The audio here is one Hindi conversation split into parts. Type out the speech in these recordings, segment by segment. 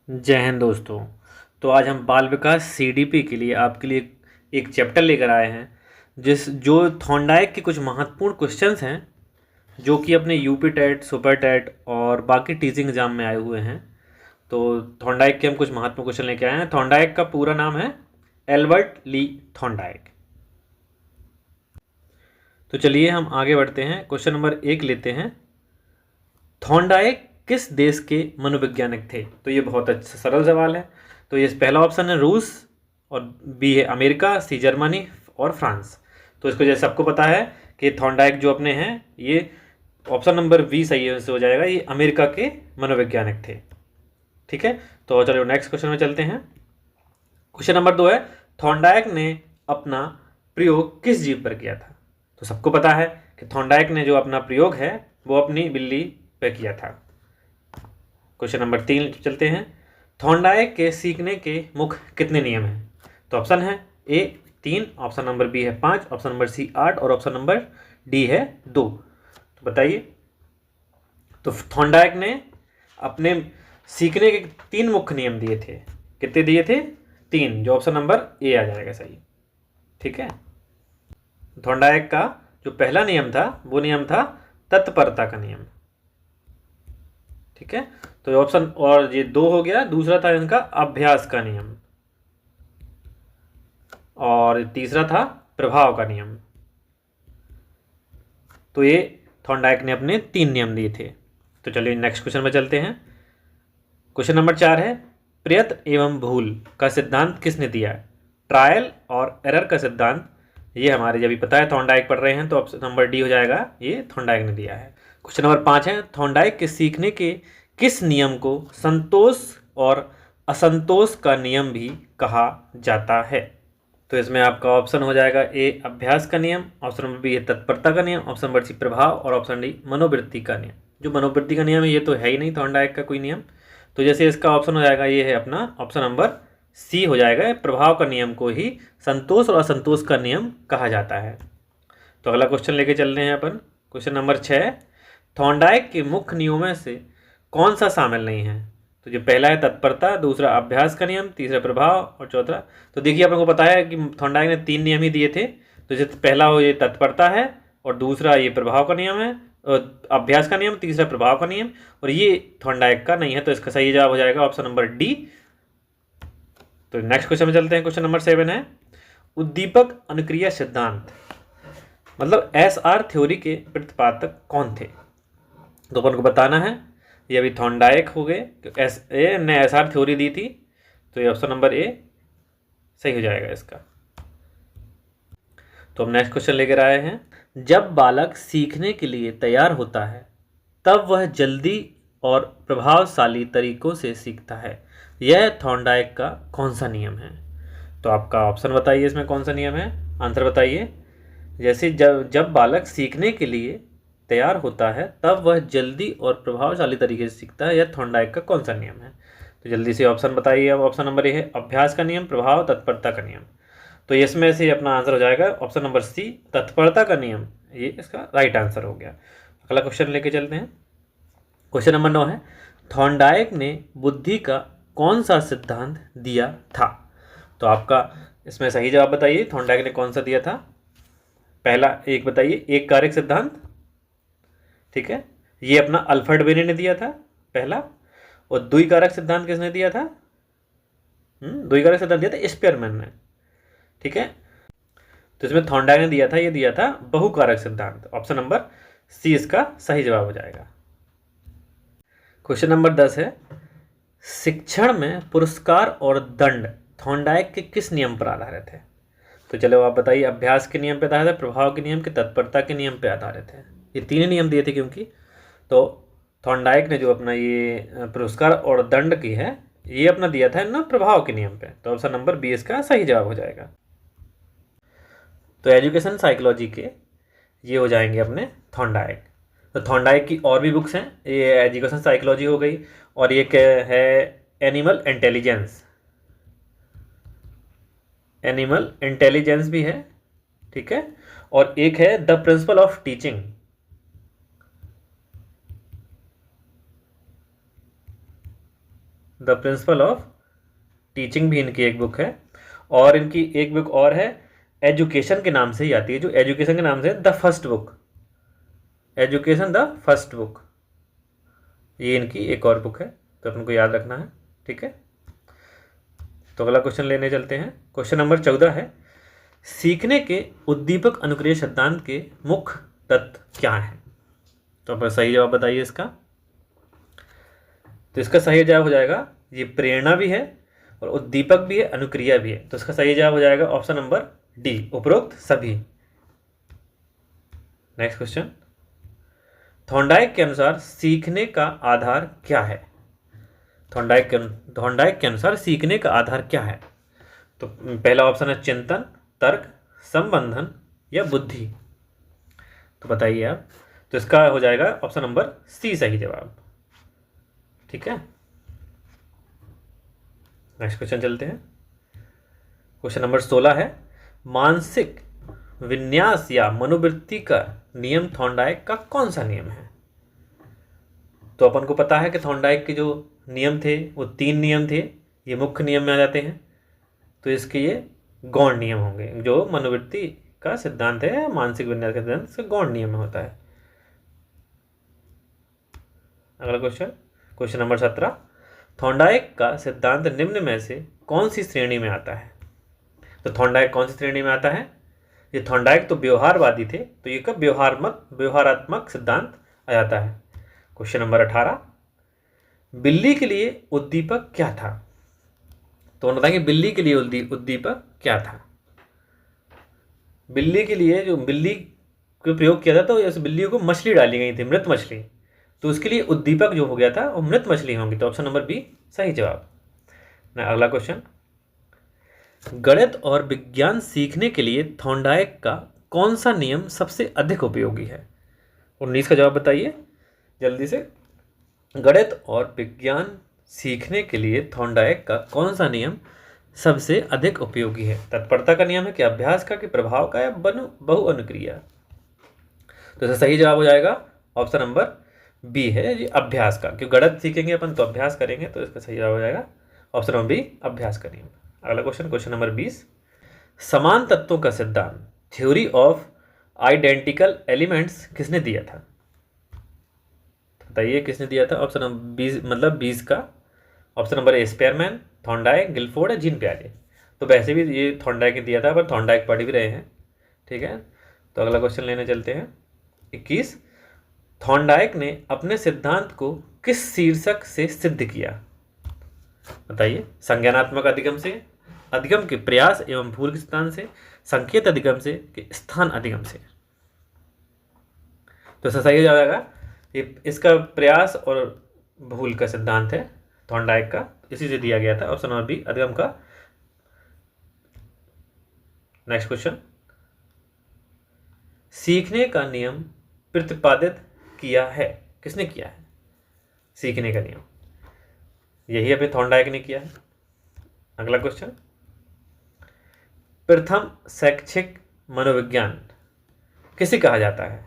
जय हिंद दोस्तों। तो आज हम बाल विकास सीडीपी के लिए आपके लिए एक चैप्टर लेकर आए हैं जो थॉर्नडाइक के कुछ महत्वपूर्ण क्वेश्चंस हैं जो कि अपने यूपी टेट सुपर टेट और बाकी टीचिंग एग्जाम में आए हुए हैं। तो थॉर्नडाइक के हम कुछ महत्वपूर्ण क्वेश्चन लेके आए हैं। थॉर्नडाइक का पूरा नाम है एल्बर्ट ली थॉर्नडाइक। तो चलिए हम आगे बढ़ते हैं, क्वेश्चन नंबर 1 लेते हैं। थॉर्नडाइक किस देश के मनोवैज्ञानिक थे? तो ये बहुत अच्छा सरल सवाल है। तो ये पहला ऑप्शन है रूस, और बी है अमेरिका, सी जर्मनी और फ्रांस। तो इसको जैसे सबको पता है कि थॉर्नडाइक जो अपने हैं, ये ऑप्शन नंबर बी सही है, हो जाएगा। ये अमेरिका के मनोवैज्ञानिक थे। ठीक है, तो चलो नेक्स्ट क्वेश्चन में चलते हैं। क्वेश्चन नंबर 2 है, थॉर्नडाइक ने अपना प्रयोग किस जीव पर किया था? तो सबको पता है कि थॉर्नडाइक ने जो अपना प्रयोग है वो अपनी बिल्ली पे किया था। क्वेश्चन नंबर 3 चलते हैं। थॉर्नडाइक के सीखने के मुख्य कितने नियम हैं? तो ऑप्शन है ए 3, ऑप्शन नंबर बी है 5, ऑप्शन नंबर सी 8 और ऑप्शन नंबर डी है 2। तो बताइए। तो थॉर्नडाइक ने अपने सीखने के 3 मुख्य नियम दिए थे। कितने दिए थे? 3, जो ऑप्शन नंबर ए आ जाएगा सही। ठीक है, थॉर्नडाइक का जो पहला नियम था वो नियम था तत्परता का नियम। ठीक है, तो ऑप्शन और ये 2 हो गया। दूसरा था इनका अभ्यास का नियम, और तीसरा था प्रभाव का नियम। तो ये थॉर्नडाइक ने अपने 3 नियम दिए थे। तो चलिए नेक्स्ट क्वेश्चन में चलते हैं। क्वेश्चन नंबर 4 है, प्रयत्न एवं भूल का सिद्धांत किसने दिया? ट्रायल और एरर का सिद्धांत ये हमारे जब भी पता है, थॉर्नडाइक पढ़ रहे हैं, तो ऑप्शन नंबर डी हो जाएगा, ये थॉर्नडाइक ने दिया है। क्वेश्चन नंबर 5 है, थॉर्नडाइक के सीखने के किस नियम को संतोष और असंतोष का नियम भी कहा जाता है? तो इसमें आपका ऑप्शन हो जाएगा ए अभ्यास का नियम, ऑप्शन नंबर बी है तत्परता का नियम, ऑप्शन नंबर सी प्रभाव और ऑप्शन डी मनोवृत्ति का नियम। जो मनोवृत्ति का नियम है ये तो है ही नहीं थॉर्नडाइक का कोई नियम। तो जैसे इसका ऑप्शन हो जाएगा, ये है अपना ऑप्शन नंबर सी हो जाएगा, प्रभाव का नियम को ही संतोष और असंतोष का नियम कहा जाता है। तो अगला क्वेश्चन लेके चल रहे हैं अपन। क्वेश्चन नंबर 6, थॉर्नडाइक के मुख्य नियमों में से कौन सा शामिल नहीं है? तो जो पहला है तत्परता, दूसरा अभ्यास का नियम, तीसरा प्रभाव और चौथा। तो देखिए अपन को पता है कि थॉर्नडाइक ने 3 नियम ही दिए थे। तो जैसे पहला हो ये तत्परता है, और दूसरा ये प्रभाव का नियम है, और अभ्यास का नियम, तीसरा प्रभाव का नियम, और ये थॉर्नडाइक का नहीं है। तो इसका सही जवाब हो जाएगा ऑप्शन नंबर डी। तो नेक्स्ट क्वेश्चन में चलते हैं। क्वेश्चन नंबर 7 है, उद्दीपक अनुक्रिया सिद्धांत मतलब एसआर थ्योरी के प्रतिपादक कौन थे? तो अपन को बताना है। ये अभी थॉर्नडाइक हो गए, एस ए ने एसआर थ्योरी दी थी, तो ये ऑप्शन नंबर ए सही हो जाएगा इसका। तो हम नेक्स्ट क्वेश्चन लेकर आए हैं, जब बालक सीखने के लिए तैयार होता है तब वह जल्दी और प्रभावशाली तरीकों से सीखता है। यह थॉर्नडाइक का कौन सा नियम है? तो आपका ऑप्शन बताइए, इसमें कौन सा नियम है, आंसर बताइए। जैसे जब जब बालक सीखने के लिए तैयार होता है तब वह जल्दी और प्रभावशाली तरीके से सीखता है, यह थॉर्नडाइक का कौन सा नियम है? तो जल्दी से ऑप्शन बताइए। अब ऑप्शन नंबर ए है अभ्यास का नियम, प्रभाव, तत्परता का नियम। तो इसमें से अपना आंसर हो जाएगा ऑप्शन नंबर सी तत्परता का नियम, ये इसका राइट आंसर हो गया। अगला क्वेश्चन लेके चलते हैं। क्वेश्चन नंबर 9 है, थॉर्नडाइक ने बुद्धि का कौन सा सिद्धांत दिया था? तो आपका इसमें सही जवाब बताइए, थॉर्नडाइक ने कौन सा दिया था? पहला एक बताइए, एक कारक सिद्धांत। ठीक है, ये अपना अल्फ्रेड बेने ने दिया था पहला। और द्विकारक सिद्धांत किसने दिया था? द्विकारक सिद्धांत दिया था स्पेयरमैन ने। ठीक है, तो इसमें थॉर्नडाइक ने दिया था, ये दिया था बहुकारक सिद्धांत। ऑप्शन नंबर सी इसका सही जवाब हो जाएगा। क्वेश्चन नंबर 10 है, शिक्षण में पुरस्कार और दंड थॉर्नडाइक के किस नियम पर आधारित है? तो चलो आप बताइए, अभ्यास के नियम पर आधारित है, प्रभाव के नियम के, तत्परता के नियम पर आधारित है। ये 3 नियम दिए थे क्योंकि। तो थॉर्नडाइक ने जो अपना ये पुरस्कार और दंड की है, ये अपना दिया था ना प्रभाव के नियम पे। तो ऑप्शन नंबर बी इसका सही जवाब हो जाएगा। तो एजुकेशन साइकोलॉजी के ये हो जाएंगे अपने थॉर्नडाइक। तो थॉर्नडाइक की और भी बुक्स हैं, ये एजुकेशन साइकोलॉजी हो गई, और ये है एनिमल इंटेलिजेंस, एनिमल इंटेलिजेंस भी है। ठीक है, और एक है the principle of teaching. The principle of teaching भी इनकी एक बुक है, और इनकी एक बुक और है एजुकेशन के नाम से ही आती है, जो एजुकेशन के नाम से the first book, education the first book, ये इनकी एक और बुक है, तो अपन को याद रखना है। ठीक है, तो अगला क्वेश्चन लेने चलते हैं। क्वेश्चन नंबर 14 है, सीखने के उद्दीपक अनुक्रिया सिद्धांत के मुख्य तत्व क्या है? तो आप सही जवाब बताइए इसका। तो इसका सही जवाब हो जाएगा, ये प्रेरणा भी है और उद्दीपक भी है, अनुक्रिया भी है, तो इसका सही जवाब हो जाएगा ऑप्शन नंबर डी, उपरोक्त सभी। नेक्स्ट क्वेश्चन, थॉर्नडाइक के अनुसार सीखने का आधार क्या है? थॉर्नडाइक के अनुसार सीखने का आधार क्या है? तो पहला ऑप्शन है चिंतन, तर्क, संबंधन या बुद्धि। तो बताइए आप। तो इसका हो जाएगा ऑप्शन नंबर सी सही जवाब। ठीक है, नेक्स्ट क्वेश्चन चलते हैं। क्वेश्चन नंबर 16 है, मानसिक विन्यास या मनोवृत्ति का नियम थॉर्नडाइक का कौन सा नियम है? तो अपन को पता है कि थॉर्नडाइक के जो नियम थे वो 3 नियम थे, ये मुख्य नियम में आ जाते हैं, तो इसके ये गौण नियम होंगे। जो मनोवृत्ति का सिद्धांत है, मानसिक विन्यास का सिद्धांत से गौण नियम में होता है। अगला क्वेश्चन, क्वेश्चन नंबर 17, थॉर्नडाइक का सिद्धांत निम्न में से कौन सी श्रेणी में आता है? तो थॉर्नडाइक कौन सी श्रेणी में आता है? ये थॉर्नडाइक तो व्यवहारवादी थे, तो ये कब व्यवहारात्मक सिद्धांत आ जाता है। क्वेश्चन नंबर 18, बिल्ली के लिए उद्दीपक क्या था? तो बताएंगे बिल्ली के लिए उद्दीपक क्या था। बिल्ली के लिए जो बिल्ली को प्रयोग किया था, तो इस बिल्ली को मछली डाली गई थी, मृत मछली, तो उसके लिए उद्दीपक जो हो गया था वो मृत मछली होंगी, तो ऑप्शन नंबर बी सही जवाब। अगला क्वेश्चन, गणित और विज्ञान सीखने के लिए थॉर्नडाइक का कौन सा नियम सबसे अधिक उपयोगी है? 19 का जवाब बताइए जल्दी से। गणित और विज्ञान सीखने के लिए थॉर्नडाइक का कौन सा नियम सबसे अधिक उपयोगी है? तत्परता का नियम है कि अभ्यास का, कि प्रभाव का, या बहु अनुक्रिया? तो इसका सही जवाब हो जाएगा ऑप्शन नंबर बी है, ये अभ्यास का, क्योंकि गणित सीखेंगे अपन तो अभ्यास करेंगे, तो इसका सही जवाब हो जाएगा ऑप्शन नंबर बी, अभ्यास का नियम। अगला क्वेश्चन, क्वेश्चन नंबर 20, समान तत्वों का सिद्धांत, थ्योरी ऑफ आइडेंटिकल एलिमेंट्स किसने दिया था? बताइए किसने दिया था? ऑप्शन नंबर 20 मतलब 20 का option number A Spearman, Thorndike, Guilford या जीन पियाजे। तो वैसे भी ये थॉर्नडाइक ने दिया था, पर थॉर्नडाइक पढ़ भी रहे हैं। ठीक है, तो अगला क्वेश्चन लेने चलते हैं। 21, थॉर्नडाइक ने अपने सिद्धांत को किस शीर्षक से सिद्ध किया? बताइए। संज्ञानात्मक अधिगम से, अधिगम के प्रयास एवं भूल के सिद्धांत से, संकेत अधिगम से, कि स्थान अधिगम से? तो सही हो जाएगा ये, इसका प्रयास और भूल का सिद्धांत है थॉर्नडाइक का, इसी से दिया गया था, ऑप्शन नंबर बी अधिगम का। नेक्स्ट क्वेश्चन, सीखने का नियम प्रतिपादित किया है, किसने किया है सीखने का नियम? यही अभी थॉर्नडाइक ने किया है। अगला क्वेश्चन, प्रथम शैक्षिक मनोविज्ञान किसे कहा जाता है?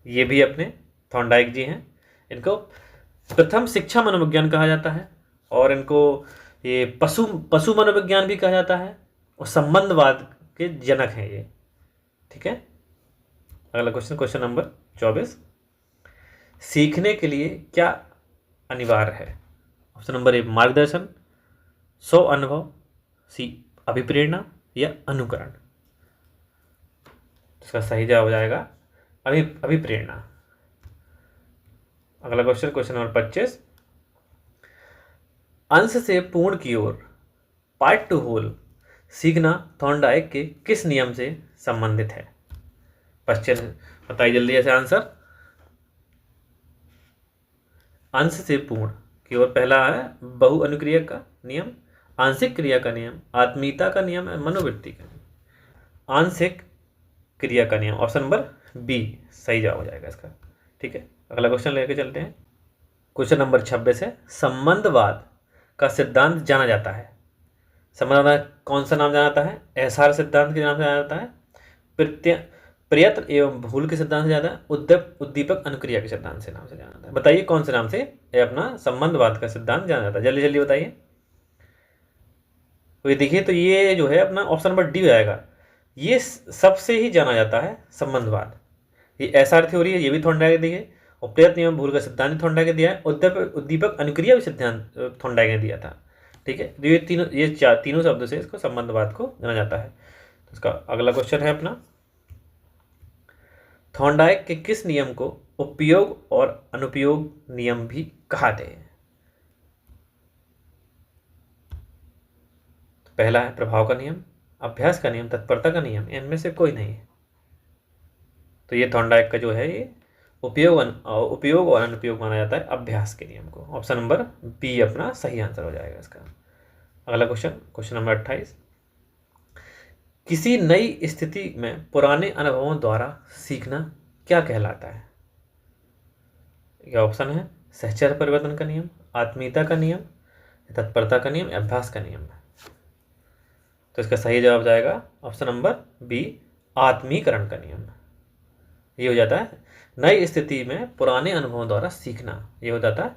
ये भी अपने थॉर्नडाइक जी हैं, इनको प्रथम शिक्षा मनोविज्ञान कहा जाता है, और इनको ये पशु मनोविज्ञान भी कहा जाता है, और संबंधवाद के जनक हैं ये। ठीक है, अगला क्वेश्चन, क्वेश्चन नंबर 24, सीखने के लिए क्या अनिवार्य है? ऑप्शन नंबर ए मार्गदर्शन, स्व अनुभव, सी अभिप्रेरणा या अनुकरण? इसका सही जवाब हो जाएगा अभिप्रेरणा। अगला क्वेश्चन, क्वेश्चन नंबर 25, अंश से पूर्ण की ओर, पार्ट टू होल सीखना थॉर्नडाइक के किस नियम से संबंधित है? क्वेश्चन बताइए जल्दी ऐसे आंसर। अंश से पूर्ण की ओर पहला है बहु अनुक्रिया का नियम, आंशिक क्रिया का नियम, आत्मीयता का नियम, मनोवृत्ति का नियम। आंशिक क्रिया का नियम, ऑप्शन नंबर बी सही जवाब हो जाएगा इसका। ठीक है, अगला क्वेश्चन लेके चलते हैं। क्वेश्चन नंबर 26 है, संबंधवाद का सिद्धांत जाना जाता है। संबंधवाद कौन सा नाम जाना जाता है? एसआर सिद्धांत के नाम से जाना जाता है, प्रयत्न एवं भूल के सिद्धांत से ज़्यादा, उद्दीपक अनुक्रिया के सिद्धांत से नाम से जाना जाता है। बताइए कौन से नाम से ये अपना संबंधवाद का सिद्धांत जाना जाता है, जल्दी जल्दी बताइए। तो ये देखिए, तो ये जो है अपना ऑप्शन नंबर डी हो जाएगा। ये सबसे ही जाना जाता है संबंधवाद। ये एसआर थ्योरी है, ये भी थॉर्नडाइक दी है, और प्रयत्न एवं भूल का सिद्धांत थॉर्नडाइक ने दिया है, उद्दीपक अनुक्रिया भी सिद्धांत थॉर्नडाइक ने दिया था। ठीक है, तो ये तीनों शब्द से इसको संबंधवाद को जाना जाता है। तो इसका अगला क्वेश्चन है अपना, थॉर्नडाइक के किस नियम को उपयोग और अनुपयोग नियम भी कहते हैं? तो पहला है प्रभाव का नियम, अभ्यास का नियम, तत्परता का नियम, इनमें से कोई नहीं है। तो ये थॉर्नडाइक का जो है ये उपयोग और अनुपयोग माना जाता है अभ्यास के नियम को। ऑप्शन नंबर बी अपना सही आंसर हो जाएगा इसका। अगला क्वेश्चन नंबर 28, किसी नई स्थिति में पुराने अनुभवों द्वारा सीखना क्या कहलाता है? ये ऑप्शन है सहचर्य परिवर्तन का नियम, आत्मीयता का नियम, तत्परता का नियम, अभ्यास का नियम। तो इसका सही जवाब जाएगा ऑप्शन नंबर बी, आत्मीकरण का नियम। ये हो जाता है नई स्थिति में पुराने अनुभवों द्वारा सीखना, ये हो जाता है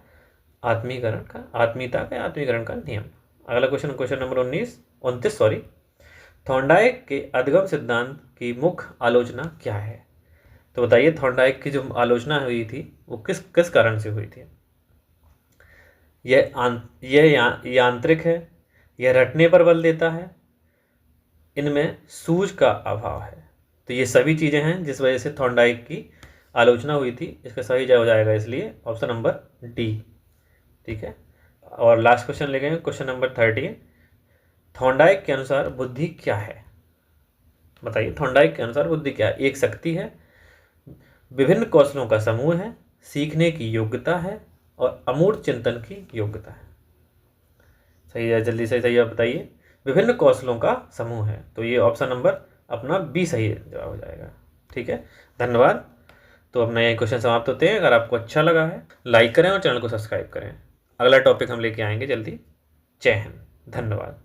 आत्मीयता का आत्मीकरण का नियम। अगला क्वेश्चन नंबर 29 थॉर्नडाइक के अधिगम सिद्धांत की मुख्य आलोचना क्या है? तो बताइए थॉर्नडाइक की जो आलोचना हुई थी वो किस कारण से हुई थी? यह यांत्रिक है, यह रटने पर बल देता है, इनमें सूझ का अभाव है। तो ये सभी चीज़ें हैं जिस वजह से थॉर्नडाइक की आलोचना हुई थी। इसका सही जवाब हो जाएगा इसलिए ऑप्शन नंबर डी। ठीक है, और लास्ट क्वेश्चन ले गए क्वेश्चन नंबर 30, थॉर्नडाइक के अनुसार बुद्धि क्या है? बताइए थॉर्नडाइक के अनुसार बुद्धि क्या है? एक शक्ति है, विभिन्न कौशलों का समूह है, सीखने की योग्यता है, और अमूर्त चिंतन की योग्यता है। सही है, जल्दी से सही बताइए। विभिन्न कौशलों का समूह है, तो ये ऑप्शन नंबर अपना बी सही जवाब हो जाएगा। ठीक है, धन्यवाद। तो अपना ये क्वेश्चन समाप्त होते हैं। अगर आपको अच्छा लगा है लाइक करें और चैनल को सब्सक्राइब करें। अगला टॉपिक हम लेके आएंगे जल्दी। जय हिंद, धन्यवाद।